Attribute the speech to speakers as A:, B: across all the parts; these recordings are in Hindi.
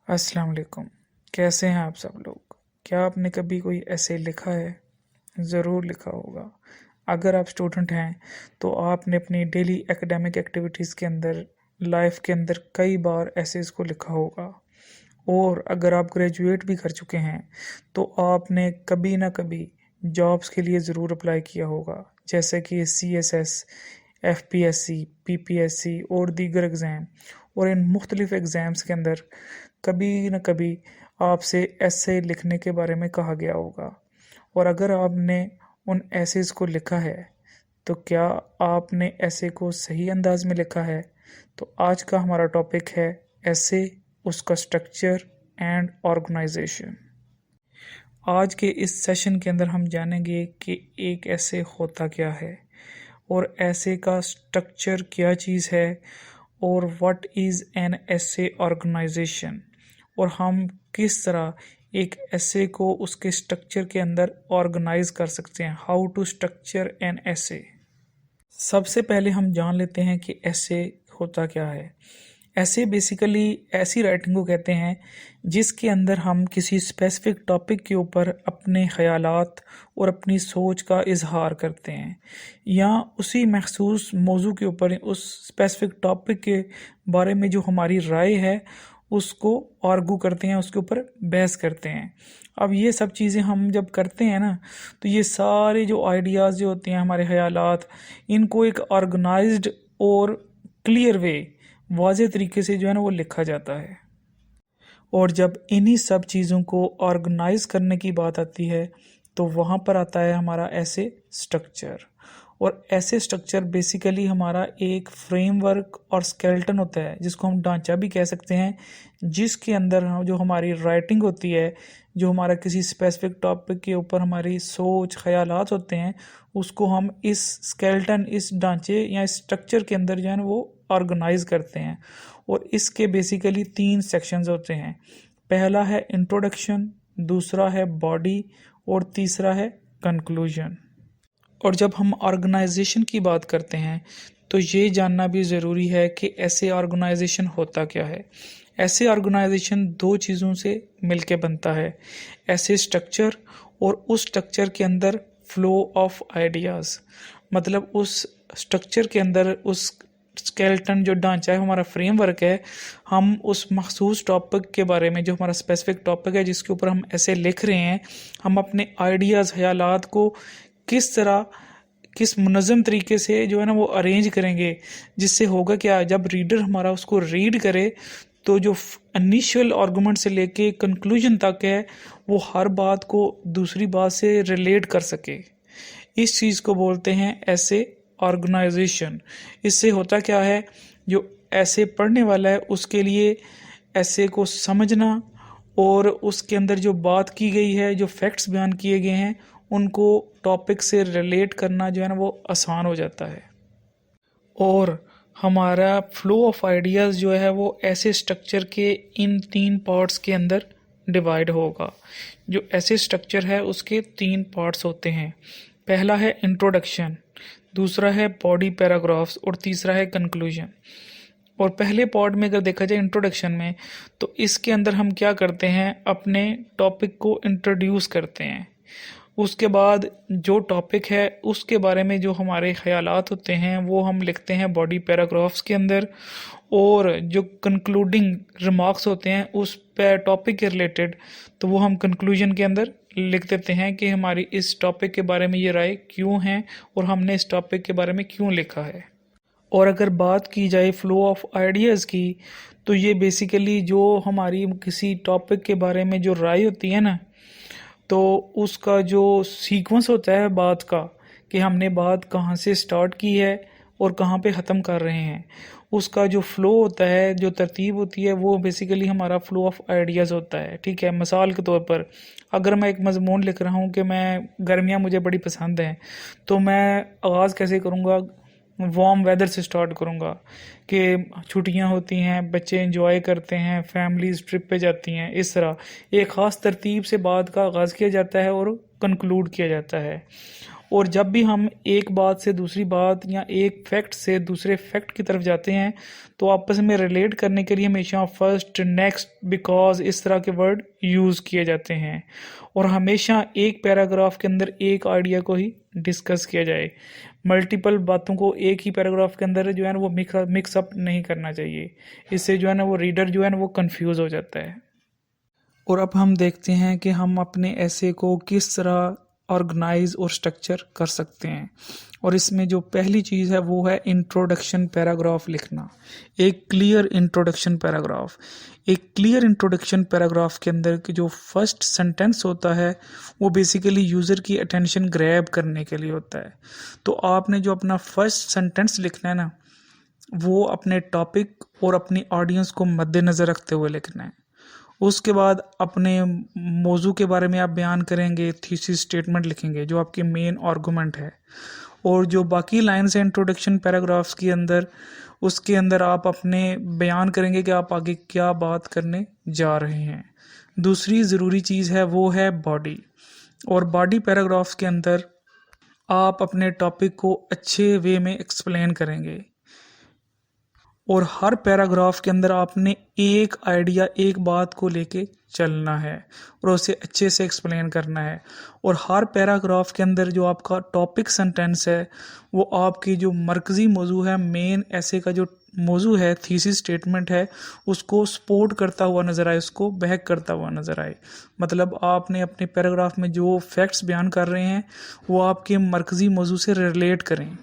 A: अस्सलाम वालेकुम। कैसे हैं आप सब लोग? क्या आपने कभी कोई ऐसे लिखा है? ज़रूर लिखा होगा। अगर आप स्टूडेंट हैं तो आपने अपनी डेली एकेडमिक एक्टिविटीज़ के अंदर, लाइफ के अंदर कई बार ऐसेस को लिखा होगा। और अगर आप ग्रेजुएट भी कर चुके हैं तो आपने कभी ना कभी जॉब्स के लिए ज़रूर अप्लाई किया होगा, जैसे कि CSS, FPSC, PPSC और दीगर एग्ज़ाम। और इन मुख्तलिफ़ एग्ज़ाम्स के अंदर कभी न कभी आपसे ऐसे लिखने के बारे में कहा गया होगा। और अगर आपने उन ऐसेस को लिखा है तो क्या आपने ऐसे को सही अंदाज में लिखा है? तो आज का हमारा टॉपिक है ऐसे, उसका स्ट्रक्चर एंड ऑर्गेनाइजेशन। आज के इस सेशन के अंदर हम जानेंगे कि एक ऐसे होता क्या है और ऐसे का स्ट्रक्चर क्या चीज़ है और व्हाट इज़ एन ऐसे ऑर्गेनाइजेशन, और हम किस तरह एक ऐसे को उसके स्ट्रक्चर के अंदर ऑर्गेनाइज कर सकते हैं। हाउ टू स्ट्रक्चर एन ऐसे। सबसे पहले हम जान लेते हैं कि ऐसे होता क्या है। ऐसे बेसिकली ऐसी राइटिंग को कहते हैं जिसके अंदर हम किसी स्पेसिफिक टॉपिक के ऊपर अपने ख़यालात और अपनी सोच का इजहार करते हैं, या उसी मखसूस मौजू के ऊपर, उस स्पेसिफिक टॉपिक के बारे में जो हमारी राय है उसको आर्गू करते हैं, उसके ऊपर बहस करते हैं। अब ये सब चीज़ें हम जब करते हैं ना, तो ये सारे जो आइडियाज़ जो होते हैं, हमारे ख़यालात, इनको एक ऑर्गेनाइज्ड और क्लियर वे, वाज़े तरीके से जो है ना वो लिखा जाता है। और जब इन्हीं सब चीज़ों को ऑर्गेनाइज करने की बात आती है तो वहाँ पर आता है हमारा ऐसे स्ट्रक्चर। और ऐसे स्ट्रक्चर बेसिकली हमारा एक फ्रेमवर्क और स्केलेटन होता है, जिसको हम ढांचा भी कह सकते हैं, जिसके अंदर जो हमारी राइटिंग होती है, जो हमारा किसी स्पेसिफिक टॉपिक के ऊपर हमारी सोच ख्यालात होते हैं, उसको हम इस स्केलेटन, इस ढांचे या इस स्ट्रक्चर के अंदर जो है ना वो ऑर्गेनाइज करते हैं। और इसके बेसिकली 3 सेक्शंस होते हैं। पहला है इंट्रोडक्शन, दूसरा है बॉडी और तीसरा है कंक्लूजन। और जब हम ऑर्गेनाइजेशन की बात करते हैं तो ये जानना भी ज़रूरी है कि ऐसे ऑर्गेनाइजेशन होता क्या है। ऐसे ऑर्गेनाइजेशन 2 चीज़ों से मिलके बनता है, ऐसे स्ट्रक्चर और उस स्ट्रक्चर के अंदर फ्लो ऑफ आइडियाज़। मतलब उस स्ट्रक्चर के अंदर, उस स्केलेटन जो ढांचा है, हमारा फ्रेमवर्क है, हम उस मखसूस टॉपिक के बारे में, जो हमारा स्पेसिफिक टॉपिक है जिसके ऊपर हम ऐसे लिख रहे हैं, हम अपने आइडियाज़, ख्यालात को किस तरह, किस मुनज़्ज़म तरीके से जो है ना वो अरेंज करेंगे, जिससे होगा क्या, जब रीडर हमारा उसको रीड करे तो जो इनिशियल आर्गूमेंट से लेके कंक्लूजन तक है, वो हर बात को दूसरी बात से रिलेट कर सके। इस चीज़ को बोलते हैं ऐसे ऑर्गेनाइजेशन। इससे होता क्या है, जो ऐसे पढ़ने वाला है उसके लिए ऐसे को समझना और उसके अंदर जो बात की गई है, जो फैक्ट्स बयान किए गए हैं, उनको टॉपिक से रिलेट करना जो है ना वो आसान हो जाता है। और हमारा फ्लो ऑफ आइडियाज़ जो है वो ऐसे स्ट्रक्चर के इन 3 पार्ट्स के अंदर डिवाइड होगा। जो ऐसे स्ट्रक्चर है उसके 3 पार्ट्स होते हैं। पहला है इंट्रोडक्शन, दूसरा है बॉडी पैराग्राफ्स और तीसरा है कंक्लूजन। और पहले पार्ट में अगर देखा जाए इंट्रोडक्शन में, तो इसके अंदर हम क्या करते हैं, अपने टॉपिक को इंट्रोड्यूस करते हैं। उसके बाद जो टॉपिक है उसके बारे में जो हमारे ख्यालात होते हैं वो हम लिखते हैं बॉडी पैराग्राफ्स के अंदर। और जो कंक्लूडिंग रिमार्क्स होते हैं उस पे टॉपिक के रिलेटेड, तो वो हम कंक्लूजन के अंदर लिख देते हैं कि हमारी इस टॉपिक के बारे में ये राय क्यों है और हमने इस टॉपिक के बारे में क्यों लिखा है। और अगर बात की जाए फ्लो ऑफ आइडियाज़ की, तो ये बेसिकली जो हमारी किसी टॉपिक के बारे में जो राय होती है ना, तो उसका जो सीक्वेंस होता है बात का, कि हमने बात कहाँ से स्टार्ट की है और कहाँ पे ख़त्म कर रहे हैं, उसका जो फ़्लो होता है, जो तरतीब होती है, वो बेसिकली हमारा फ़्लो ऑफ आइडियाज़ होता है। ठीक है, मिसाल के तौर पर अगर मैं एक मज़मून लिख रहा हूँ कि मैं गर्मियाँ मुझे बड़ी पसंद हैं, तो मैं आगाज़ कैसे करूँगा, वार्म वेदर से स्टार्ट करूँगा कि छुट्टियाँ होती हैं, बच्चे एंजॉय करते हैं, फैमिलीज़ ट्रिप पे जाती हैं। इस तरह एक ख़ास तरतीब से बात का आगाज़ किया जाता है और कंक्लूड किया जाता है। और जब भी हम एक बात से दूसरी बात या एक फैक्ट से दूसरे फैक्ट की तरफ जाते हैं तो आपस में रिलेट करने के लिए हमेशा फर्स्ट, नेक्स्ट, बिकॉज इस तरह के वर्ड यूज़ किए जाते हैं। और हमेशा एक पैराग्राफ के अंदर एक आइडिया को ही डिस्कस किया जाए। मल्टीपल बातों को एक ही पैराग्राफ के अंदर जो है ना वो मिक्सअप नहीं करना चाहिए। इससे जो है ना वो रीडर जो है ना वो कंफ्यूज हो जाता है। और अब हम देखते हैं कि हम अपने ऐसे को किस तरह ऑर्गेनाइज और स्ट्रक्चर कर सकते हैं। और इसमें जो पहली चीज़ है वो है इंट्रोडक्शन पैराग्राफ लिखना। एक क्लियर इंट्रोडक्शन पैराग्राफ। एक क्लियर इंट्रोडक्शन पैराग्राफ के अंदर की जो फर्स्ट सेंटेंस होता है वो बेसिकली यूज़र की अटेंशन ग्रैब करने के लिए होता है। तो आपने जो अपना फर्स्ट सेंटेंस लिखना है ना वो अपने टॉपिक और अपनी ऑडियंस को मद्देनज़र रखते हुए लिखना है। उसके बाद अपने मौजू के बारे में आप बयान करेंगे, थीसिस स्टेटमेंट लिखेंगे जो आपके मेन आर्गूमेंट है। और जो बाकी लाइन्स हैं इंट्रोडक्शन पैराग्राफ्स के अंदर उसके अंदर आप अपने बयान करेंगे कि आप आगे क्या बात करने जा रहे हैं। दूसरी ज़रूरी चीज़ है वो है बॉडी। और बॉडी पैराग्राफ्स के अंदर आप अपने टॉपिक को अच्छे वे में एक्सप्लेन करेंगे। और हर पैराग्राफ के अंदर आपने एक आइडिया, एक बात को लेके चलना है और उसे अच्छे से एक्सप्लेन करना है। और हर पैराग्राफ के अंदर जो आपका टॉपिक सेंटेंस है वो आपकी जो मरकज़ी मौजू है, मेन ऐसे का जो मौजू है, थीसिस स्टेटमेंट है, उसको सपोर्ट करता हुआ नज़र आए, उसको बैक करता हुआ नज़र आए। मतलब आपने अपने पैराग्राफ में जो फैक्ट्स बयान कर रहे हैं वो आपके मरकज़ी मौजू से रिलेट करें।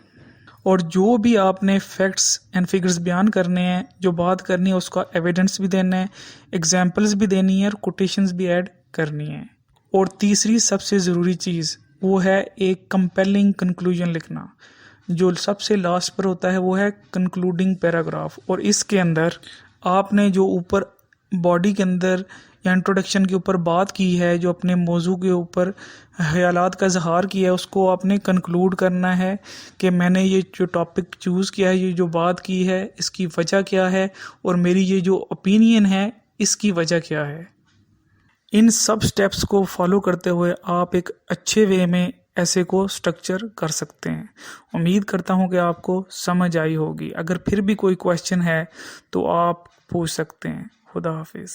A: और जो भी आपने फैक्ट्स एंड फिगर्स बयान करने हैं, जो बात करनी है उसका एविडेंस भी देना है, एग्जांपल्स भी देनी है और कोटेशंस भी ऐड करनी है। और तीसरी सबसे ज़रूरी चीज़ वो है एक कंपेलिंग कंक्लूजन लिखना। जो सबसे लास्ट पर होता है वो है कंक्लूडिंग पैराग्राफ। और इसके अंदर आपने जो ऊपर बॉडी के अंदर या इंट्रोडक्शन के ऊपर बात की है, जो अपने मौजू के ऊपर ख्यालात का इजहार किया है, उसको आपने कंक्लूड करना है कि मैंने ये जो टॉपिक चूज़ किया है, ये जो बात की है, इसकी वजह क्या है और मेरी ये जो ओपिनियन है इसकी वजह क्या है। इन सब स्टेप्स को फॉलो करते हुए आप एक अच्छे वे में ऐसे को स्ट्रक्चर कर सकते हैं। उम्मीद करता हूँ कि आपको समझ आई होगी। अगर फिर भी कोई क्वेश्चन है तो आप पूछ सकते हैं। खुदा हाफिज़।